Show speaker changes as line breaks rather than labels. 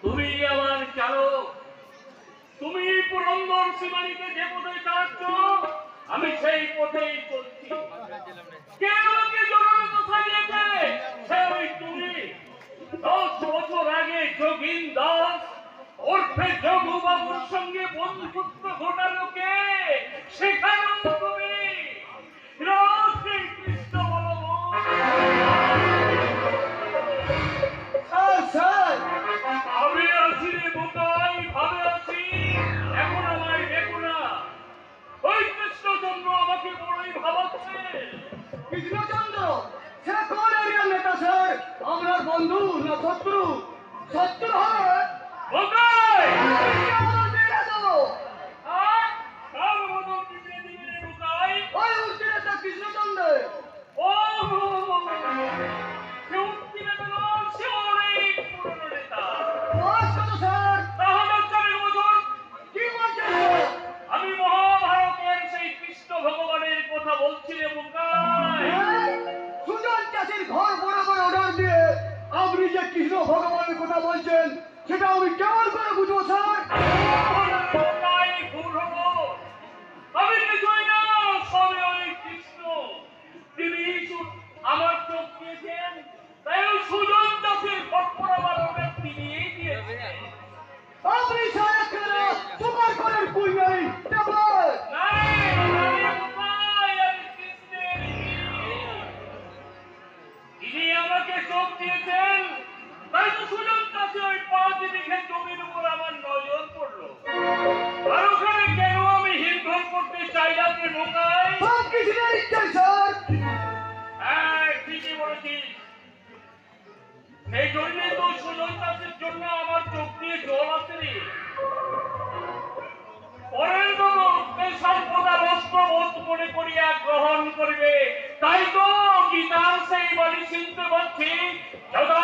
তুমি আমার চালক, তুমি পুরন্দর সীমানিতে যে পথে চালাচ্ছ আমি সেই পথেই চলছি। কে আমাকে জরুরি কথা দিয়েছে? সে ওই তুমি। 10 বছর আগে যোগিন দাস ওরফে যোগবাবুর সঙ্গে বন্ধুত্ব ঘটালো কে? সেখানেও তুমি। রাধে কৃষ্ণ বলবো। আমি আছি রে বোকাই, ভাবে আছি, এখন আমায় দেখো না। ওই কৃষ্ণচন্দ্র আমাকে বড়ই ভাবাচ্ছে।
কৃষ্ণচন্দ্র সে কোন এরিয়ার নেতা স্যার? আপনার বন্ধু না শত্রু? শত্রু হবে
বোকাই
আমার মেয়েরা তো
আর কার বদল দিতে দিবে রে বোকাই?
ওই উচ্চ নেতা কৃষ্ণচন্দ্র।
ও সে উত্তীর্ণ নন, সে অনেক পুরনো নেতা।
বয়স কত স্যার?
তাহলে 4 বছর।
কি বলছেন স্যার?
আমি মহাভারতের সেই কৃষ্ণ ভগবানের কথা বলছি রে বোকাই।
হ্যাঁ? সুজন চাষির ঘর বরাবর অর্ডার দিয়ে আপনি যে কৃষ্ণ ভগবানের কথা বলছেন সেটা আমি কেমন করে বুঝবো স্যার?
বোকাই ভুল হলো। আমি কিছুই না, সবে ওই কৃষ্ণ। তিনি আমার চোখ দিয়েছেন, তাই ওই সুজন দাসের খপ্পর আমার অনেক তিনিই দিয়েছেন।
আপনি স্যার একেবারে তোমার ঘরের কুই নেই কেবল।
তিনি আমাকে চোখ দিয়েছেন, তাই তো সুজন দাসে ওই 5 বিঘে জমির উপর আমার নজর পড়লো। আর ওখানে কেন আমি হিলঘর করতে চাইলাম রে বোকাই?
সব কৃষ্ণের ইচ্ছাই স্যার।
হ্যাঁ, ঠিকই বলেছিস। সেই জন্যই তো সুজন দাসের জন্য আমার চোখ দিয়ে জল আসে রে। পরের জগৎকে সর্বদা রাষ্ট্রবোধ মনে করিয়া গ্রহণ করবে। তাই তো গীতার সেই বাণী শুনতে পাচ্ছি, যদা